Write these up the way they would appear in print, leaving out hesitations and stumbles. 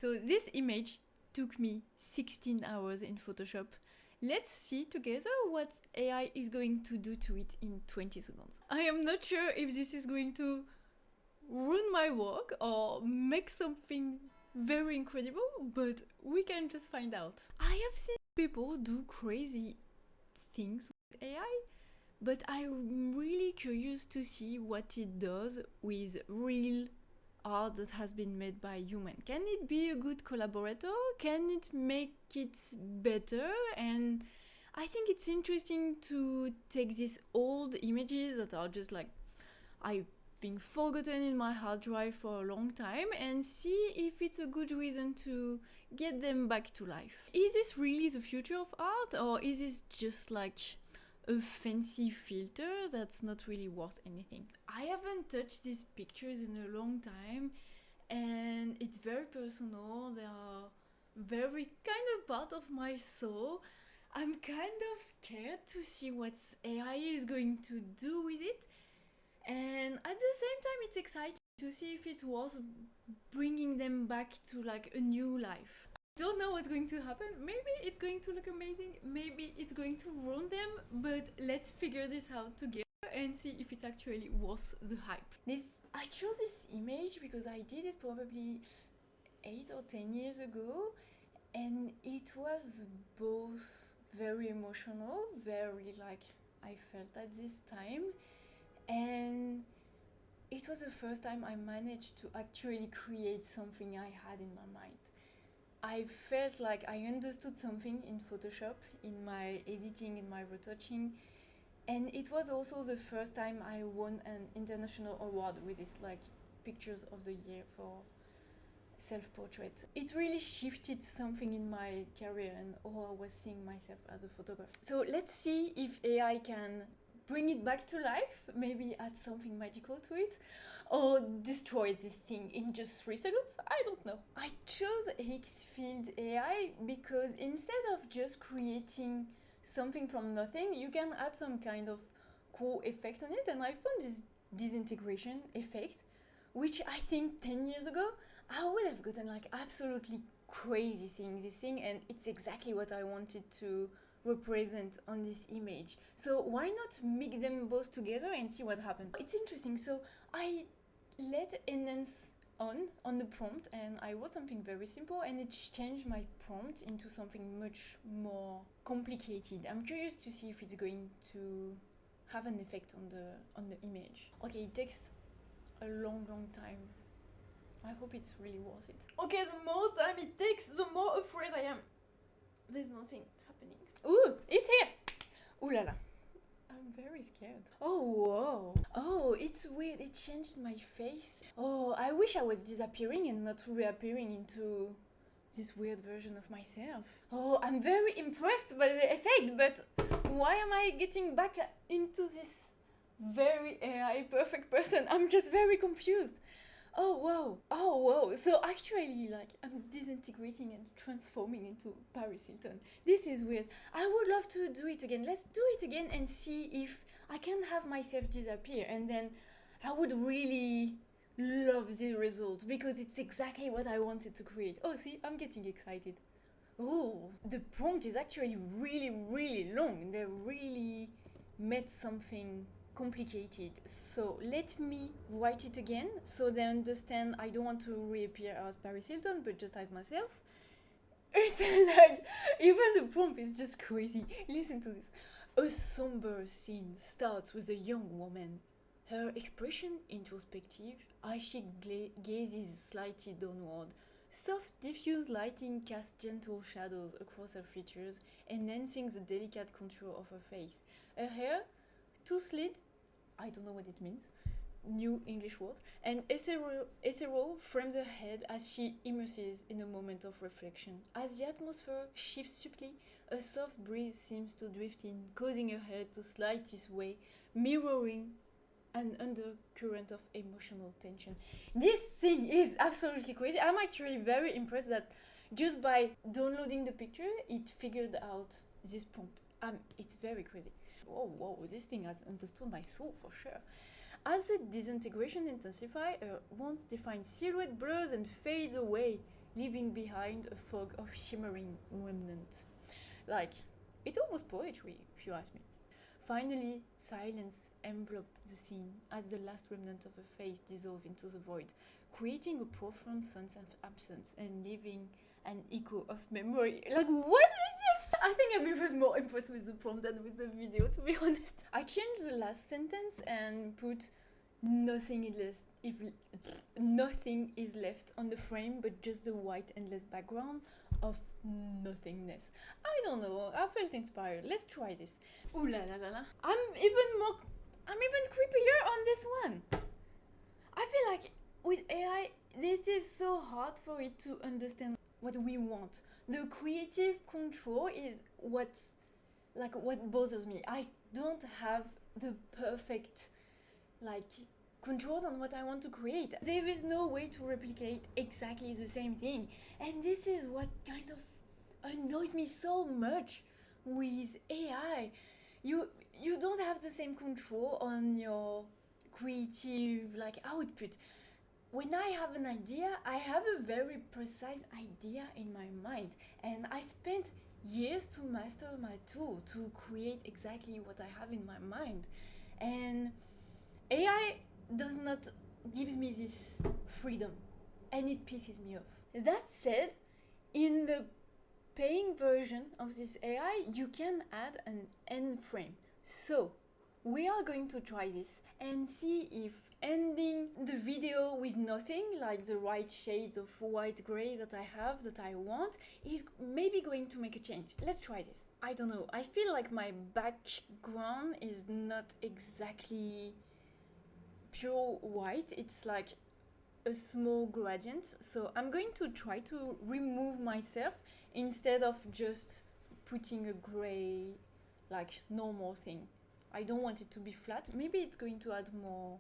So this image took me 16 hours in Photoshop. Let's see together what AI is going to do to it in 20 seconds. I am not sure if this is going to ruin my work or make something very incredible, but we can just find out. I have seen people do crazy things with AI, but I'm really curious to see what it does with real art that has been made by human. Can it be a good collaborator? Can it make it better? And I think it's interesting to take these old images that are just like I've been forgotten in my hard drive for a long time and see if it's a good reason to get them back to life. Is this really the future of art, or is this just like a fancy filter that's not really worth anything? I haven't touched these pictures in a long time, and it's very personal. They are very kind of part of my soul. I'm kind of scared to see what AI is going to do with it, and at the same time it's exciting to see if it's worth bringing them back to like a new life. Don't know what's going to happen. Maybe it's going to look amazing, maybe it's going to ruin them, but let's figure this out together and see if it's actually worth the hype. I chose this image because I did it probably 8 or 10 years ago, and it was both very emotional, very like I felt at this time, and it was the first time I managed to actually create something I had in my mind. I felt like I understood something in Photoshop, in my editing, in my retouching, and it was also the first time I won an international award with this like Pictures of the Year for self-portrait. It really shifted something in my career and how I was seeing myself as a photographer. So let's see if AI can bring it back to life, maybe add something magical to it, or destroy this thing in just 3 seconds. I don't know. I chose Higgsfield AI because instead of just creating something from nothing, you can add some kind of cool effect on it, and I found this disintegration effect, which I think 10 years ago I would have gotten like absolutely crazy seeing this thing, and it's exactly what I wanted to represent on this image. So why not mix them both together and see what happens? It's interesting. So I let enhance on the prompt, and I wrote something very simple, and it changed my prompt into something much more complicated. I'm curious to see if it's going to have an effect on the image. Okay, it takes a long time. I hope it's really worth it. Okay, the more time it takes, the more afraid I am. There's nothing happening. Ooh, it's here! Ooh la la. I'm very scared. Oh, whoa. Oh, it's weird. It changed my face. Oh, I wish I was disappearing and not reappearing into this weird version of myself. Oh, I'm very impressed by the effect, but why am I getting back into this very AI perfect person? I'm just very confused. Oh whoa, so actually like I'm disintegrating and transforming into Paris Hilton. This is weird. I would love to do it again. Let's do it again and see if I can have myself disappear, and then I would really love the result because it's exactly what I wanted to create. Oh, see, I'm getting excited. Oh, the prompt is actually really long. They really made something complicated. So let me write it again so they understand I don't want to reappear as Paris Hilton, but just as myself. It's like, even the prompt is just crazy. Listen to this. A somber scene starts with a young woman. Her expression introspective, as she gazes slightly downward. Soft, diffuse lighting casts gentle shadows across her features, enhancing the delicate contour of her face. Her hair, too slid, I don't know what it means, new English word, and ethereal frames her head as she immerses in a moment of reflection. As the atmosphere shifts subtly, a soft breeze seems to drift in, causing her head to slide this way, mirroring an undercurrent of emotional tension. This thing is absolutely crazy. I'm actually very impressed that just by downloading the picture, it figured out this prompt. It's very crazy. Whoa, this thing has understood my soul for sure. As the disintegration intensifies, a once defined silhouette blurs and fades away, leaving behind a fog of shimmering remnants. Like, it's almost poetry, if you ask me. Finally, silence enveloped the scene as the last remnant of a face dissolved into the void, creating a profound sense of absence and leaving an echo of memory. Like, what is this? I think I'm even more impressed with the prompt than with the video, to be honest. I changed the last sentence and put nothing is left on the frame but just the white endless background of nothingness. I don't know, I felt inspired. Let's try this. Ooh la la la la. I'm even creepier on this one. I feel like with AI, this is so hard for it to understand what we want. The creative control is what bothers me. I don't have the perfect control on what I want to create. There is no way to replicate exactly the same thing. And this is what kind of annoys me so much with AI. You don't have the same control on your creative output. When I have an idea, I have a very precise idea in my mind, and I spent years to master my tool to create exactly what I have in my mind. And AI does not gives me this freedom, and it pisses me off. That said, in the paying version of this AI, you can add an end frame. So we are going to try this and see if ending the video with nothing, like the right shades of white gray that I want, is maybe going to make a change. Let's try this. I don't know, I feel like my background is not exactly pure white, it's like a small gradient, so I'm going to try to remove myself instead of just putting a gray normal thing. I don't want it to be flat. Maybe it's going to add more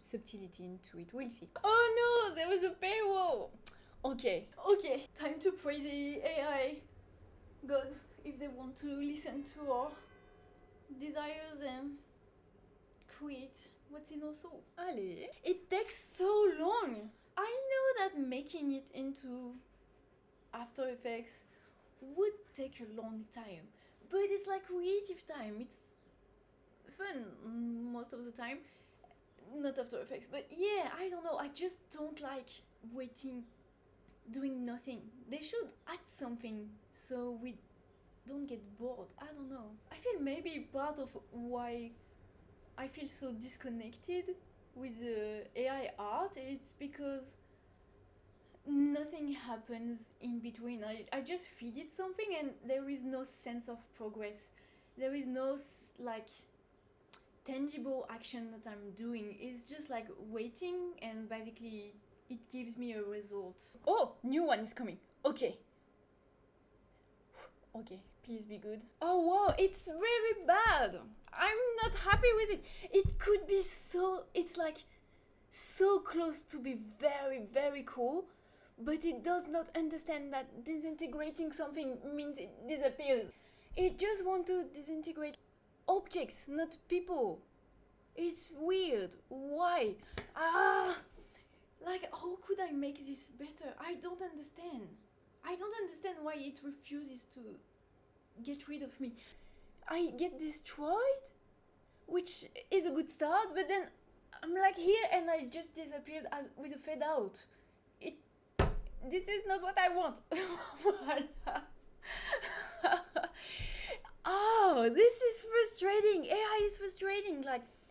subtlety into it. We'll see. Oh no, there was a paywall. Okay, time to pray the AI gods if they want to listen to our desires and create what's in our soul. Allez. It takes so long. I know that making it into After Effects would take a long time, but it's like creative time. It's fun most of the time. Not After Effects, but yeah, I don't know. I just don't like waiting, doing nothing. They should add something so we don't get bored. I don't know. I feel maybe part of why I feel so disconnected with the AI art, it's because nothing happens in between. I just feed it something and there is no sense of progress. There is no tangible action that I'm doing. It's just waiting, and basically it gives me a result. Oh, new one is coming. Okay, please be good. Oh wow, it's very bad. I'm not happy with it. It could be it's so close to be very, very cool, but it does not understand that disintegrating something means it disappears. It just wants to disintegrate objects, not people. It's weird. Why? How could I make this better? I don't understand. I don't understand why it refuses to get rid of me. I get destroyed, which is a good start, but then I'm here and I just disappeared with a fade out. This is not what I want. Voila. Oh, this is frustrating. AI is frustrating.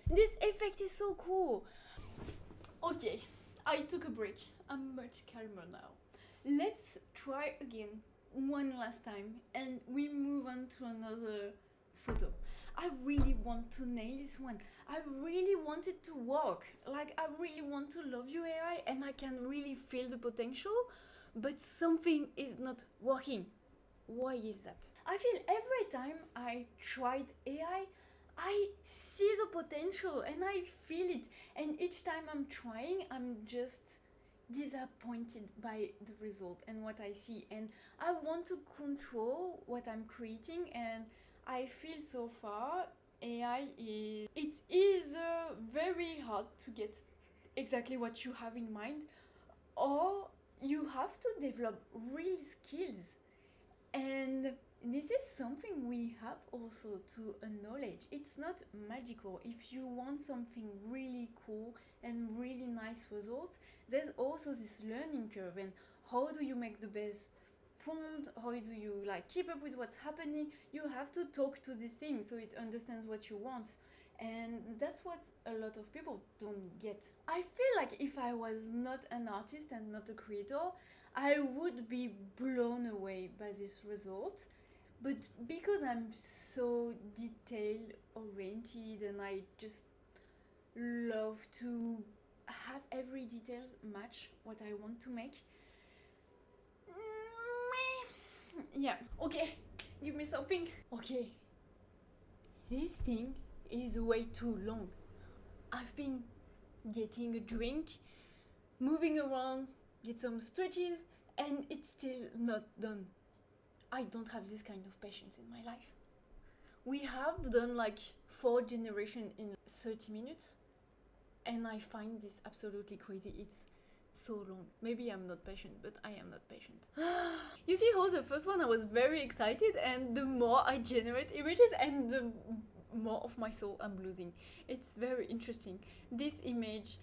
This effect is so cool. Okay, I took a break. I'm much calmer now. Let's try again one last time and we move on to another photo. I really want to nail this one. I really want it to work. I really want to love you, AI, and I can really feel the potential, but something is not working. Why is that? I feel every time I tried AI, I see the potential and I feel it, and each time I'm trying, I'm just disappointed by the result and what I see, and I want to control what I'm creating, and I feel so far AI it's either very hard to get exactly what you have in mind, or you have to develop real skills. And this is something we have also to acknowledge. It's not magical. If you want something really cool and really nice results, there's also this learning curve. And how do you make the best prompt? How do you like keep up with what's happening? You have to talk to this thing so it understands what you want. And that's what a lot of people don't get. I feel like if I was not an artist and not a creator, I would be blown away by this result. But because I'm so detail oriented and I just love to have every detail match what I want to make. Yeah, okay, give me something. Okay, this thing is way too long. I've been getting a drink, moving around, get some stretches, and it's still not done. I don't have this kind of patience in my life. We have done like 4 generations in 30 minutes, and I find this absolutely crazy. It's so long. Maybe I'm not patient, but I am not patient. You see how the first one I was very excited, and the more I generate images and the more of my soul I'm losing. It's very interesting. This image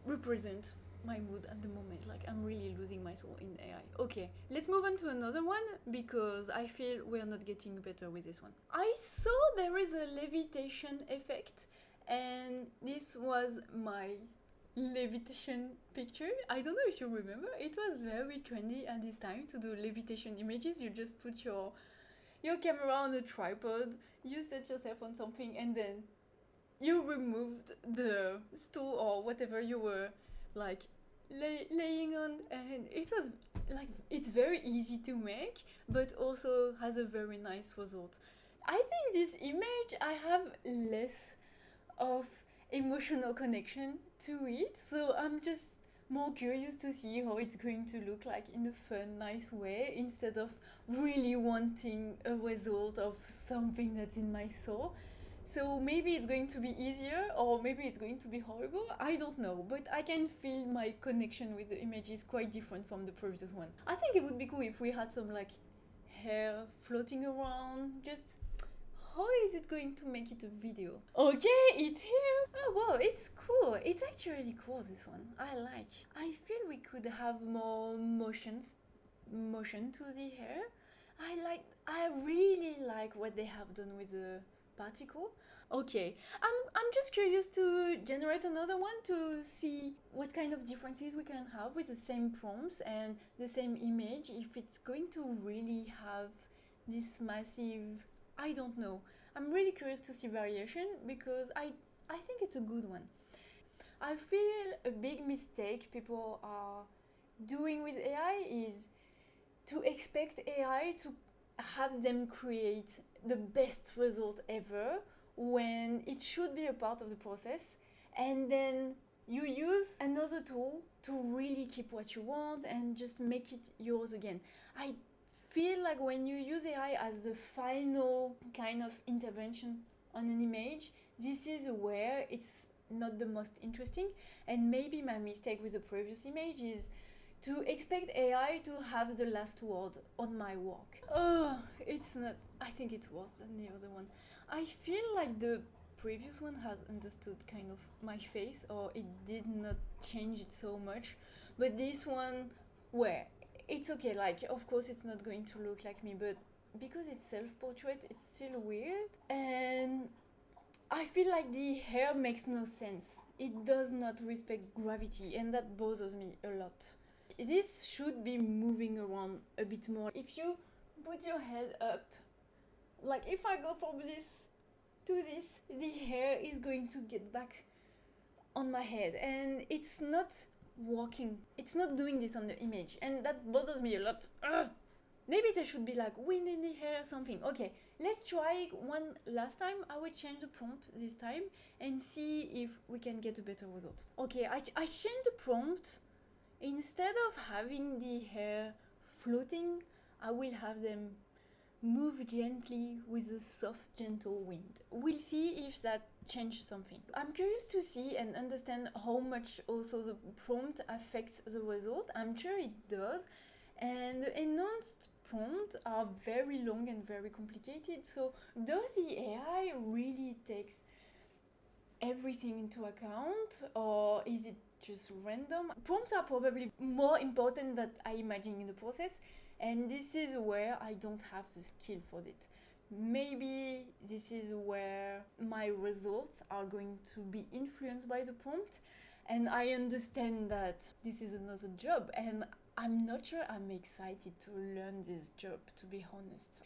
represents my mood at the moment. Like, I'm really losing my soul in AI. Okay, let's move on to another one because I feel we're not getting better with this one. I saw there is a levitation effect, and this was my levitation picture. I don't know if you remember, it was very trendy at this time to do levitation images. You just put your camera on a tripod, you set yourself on something, and then you removed the stool or whatever you were like laying on, and it was like, it's very easy to make but also has a very nice result. I think this image I have less of emotional connection to it, so I'm just more curious to see how it's going to look like in a fun, nice way, instead of really wanting a result of something that's in my soul. So maybe it's going to be easier, or maybe it's going to be horrible, I don't know, but I can feel my connection with the image is quite different from the previous one. I think it would be cool if we had some like hair floating around, just how is it going to make it a video? Okay, it's here. Oh wow, it's cool. It's actually cool, this one. I like. I feel we could have more motion to the hair. I really like what they have done with the particle. Okay, I'm just curious to generate another one to see what kind of differences we can have with the same prompts and the same image, if it's going to really have this massive, I don't know. I'm really curious to see variation because I think it's a good one. I feel a big mistake people are doing with AI is to expect AI to have them create the best result ever when it should be a part of the process, and then you use another tool to really keep what you want and just make it yours again. I feel like when you use AI as the final kind of intervention on an image, this is where it's not the most interesting. And maybe my mistake with the previous image is to expect AI to have the last word on my work. Oh, it's not. I think it's worse than the other one. I feel like the previous one has understood kind of my face, or it did not change it so much. But this one, where it's okay, like, of course it's not going to look like me, but because it's self-portrait, it's still weird. And I feel like the hair makes no sense. It does not respect gravity, and that bothers me a lot. This should be moving around a bit more. If you put your head up, like if I go from this to this, the hair is going to get back on my head, and it's not working. It's not doing this on the image, and that bothers me a lot. Ugh. Maybe there should be like wind in the hair, something. Okay, let's try one last time. I will change the prompt this time and see if we can get a better result. Okay, I changed the prompt. Instead of having the hair floating, I will have them move gently with a soft, gentle wind. We'll see if that changes something. I'm curious to see and understand how much also the prompt affects the result. I'm sure it does. And the enhanced prompts are very long and very complicated. So does the AI really takes everything into account, or is it just random? Prompts are probably more important than I imagine in the process, and this is where I don't have the skill for it. Maybe this is where my results are going to be influenced by the prompt, and I understand that this is another job, and I'm not sure I'm excited to learn this job, to be honest.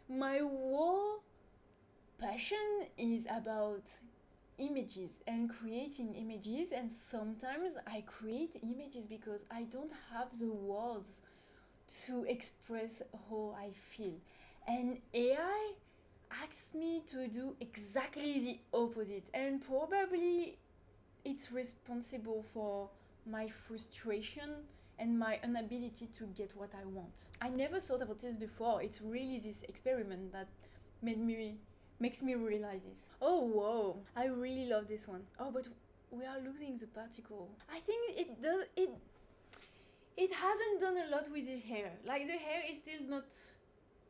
My whole passion is about images and creating images, and sometimes I create images because I don't have the words to express how I feel, and AI asks me to do exactly the opposite, and probably it's responsible for my frustration and my inability to get what I want. I never thought about this before. It's really this experiment that makes me realize this. Oh whoa, I really love this one. Oh, but we are losing the particle. I think it hasn't done a lot with the hair. Like the hair is still not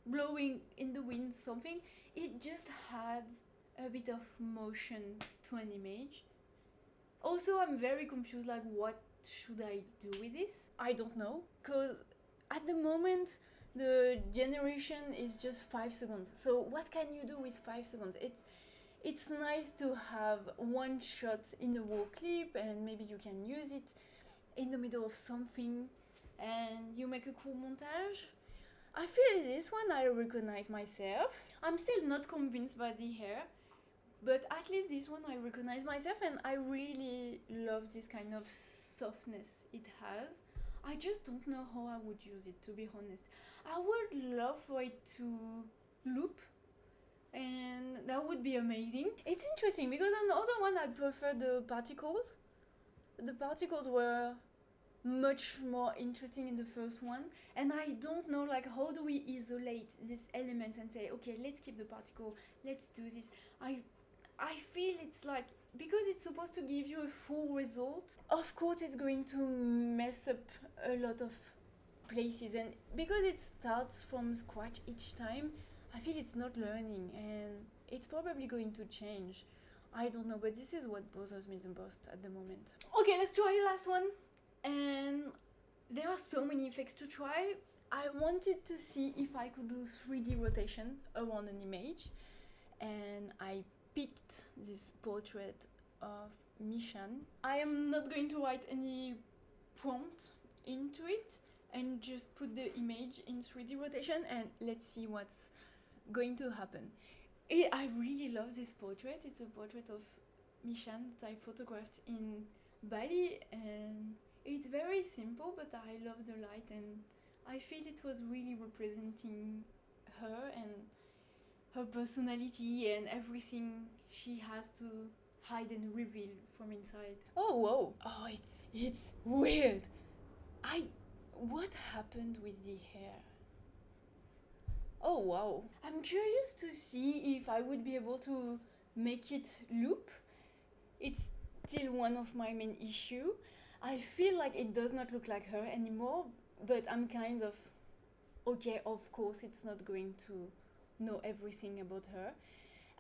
blowing in the wind something. It just adds a bit of motion to an image. Also, I'm very confused, like what should I do with this? I don't know, because at the moment the generation is just 5 seconds. So what can you do with 5 seconds? It's nice to have one shot in a whole clip, and maybe you can use it in the middle of something and you make a cool montage. I feel this one I recognize myself. I'm still not convinced by the hair, but at least this one I recognize myself, and I really love this kind of softness it has. I just don't know how I would use it, to be honest. I would love for it to loop, and that would be amazing. It's interesting because on the other one I prefer the particles. The particles were much more interesting in the first one, and I don't know, like, how do we isolate these elements and say, okay, let's keep the particle, let's do this. I feel it's like, because it's supposed to give you a full result, of course it's going to mess up a lot of places, and because it starts from scratch each time, I feel it's not learning, and it's probably going to change. I don't know, but this is what bothers me the most at the moment. Okay, let's try the last one. And there are so many effects to try. I wanted to see if I could do 3D rotation around an image, and I picked this portrait of Mishan. I am not going to write any prompt into it and just put the image in 3D rotation, and let's see what's going to happen. I really love this portrait. It's a portrait of Mishan that I photographed in Bali, and it's very simple, but I love the light, and I feel it was really representing her and her personality and everything she has to hide and reveal from inside. Oh whoa! Oh, it's weird. What happened with the hair? Oh wow! I'm curious to see if I would be able to make it loop. It's still one of my main issues. I feel like it does not look like her anymore, but I'm kind of okay, of course it's not going to know everything about her.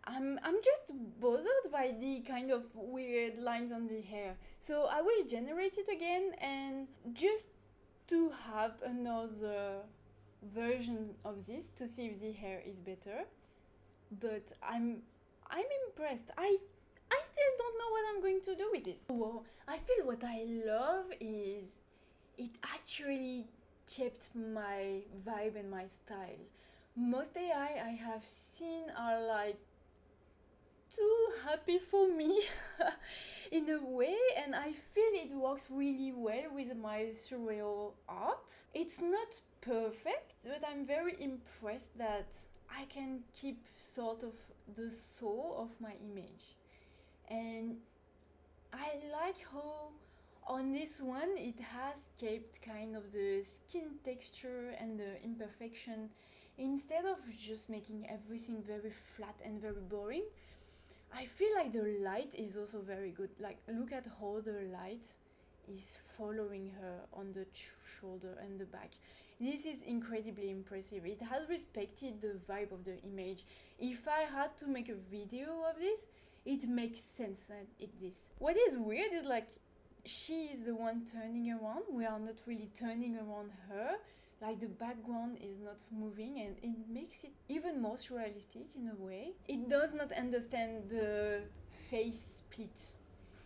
I'm just bothered by the kind of weird lines on the hair. So I will generate it again, and just to have another version of this to see if the hair is better. But I'm impressed. I still don't know what I'm going to do with this. Well, I feel what I love is it actually kept my vibe and my style. Most AI I have seen are like too happy for me in a way, and I feel it works really well with my surreal art. It's not perfect, but I'm very impressed that I can keep sort of the soul of my image. And I like how on this one it has kept kind of the skin texture and the imperfection instead of just making everything very flat and very boring, I feel like the light is also very good. Like, look at how the light is following her on the shoulder and the back. This is incredibly impressive. It has respected the vibe of the image. If I had to make a video of this, it makes sense that it this. What is weird is like she is the one turning around. We are not really turning around her. Like the background is not moving, and it makes it even more surrealistic in a way. It does not understand the face split.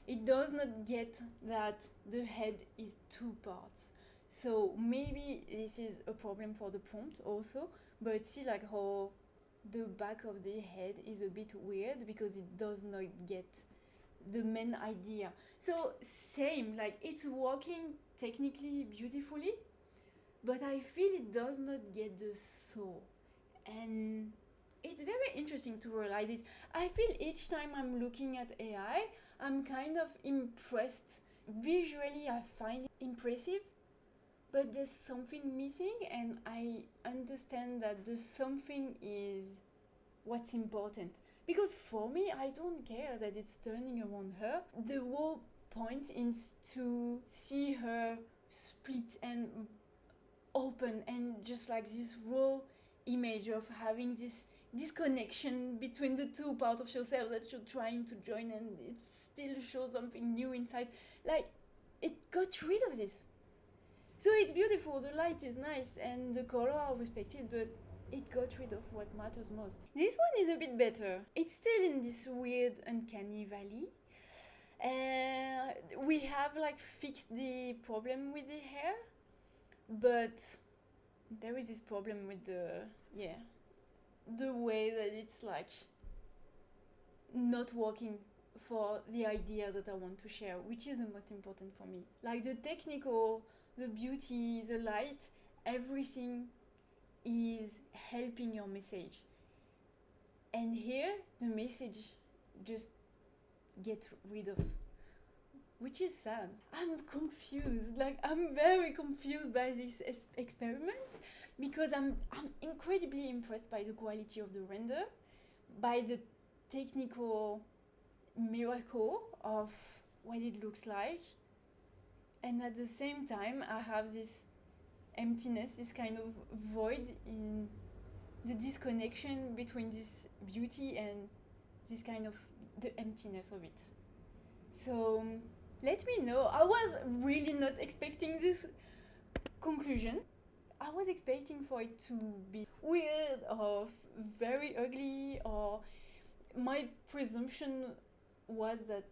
It does not get that the head is two parts. So maybe this is a problem for the prompt also, but see like how the back of the head is a bit weird because it does not get the main idea. So same, like it's working technically beautifully, but I feel it does not get the soul. And it's very interesting to realize it. I feel each time I'm looking at AI, I'm kind of impressed. Visually, I find it impressive, but there's something missing, and I understand that the something is what's important. Because for me, I don't care that it's turning around her. The whole point is to see her split and open, and just like this raw image of having this disconnection between the two parts of yourself that you're trying to join, and it still shows something new inside. Like, it got rid of this. So it's beautiful, the light is nice and the color are respected, but it got rid of what matters most. This one is a bit better. It's still in this weird uncanny valley. We have like fixed the problem with the hair, but there is this problem with the way that it's like not working for the idea that I want to share, which is the most important for me. Like the technical, the beauty, the light, everything is helping your message. And here, the message just gets rid of, which is sad. I'm confused. Like, I'm very confused by this experiment because I'm incredibly impressed by the quality of the render, by the technical miracle of what it looks like, and at the same time I have this emptiness, this kind of void in the disconnection between this beauty and this kind of the emptiness of it. So let me know. I was really not expecting this conclusion. I was expecting for it to be weird or very ugly, or my presumption was that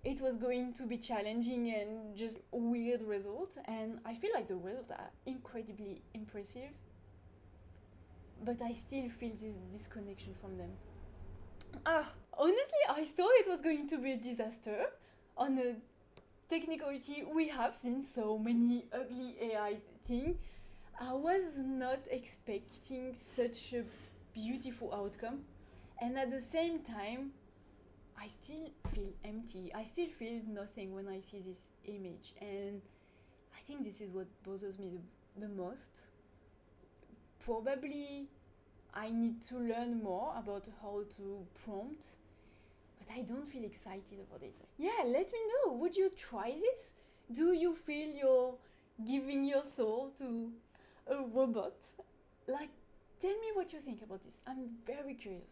it was going to be challenging and just weird results, and I feel like the results are incredibly impressive, but I still feel this disconnection from them. Honestly, I thought it was going to be a disaster. On the technicality, we have seen so many ugly AI things. I was not expecting such a beautiful outcome, and at the same time, I still feel empty. I still feel nothing when I see this image, and I think this is what bothers me the most. Probably I need to learn more about how to prompt, but I don't feel excited about it. Yeah, let me know. Would you try this? Do you feel you're giving your soul to a robot? Like, tell me what you think about this. I'm very curious.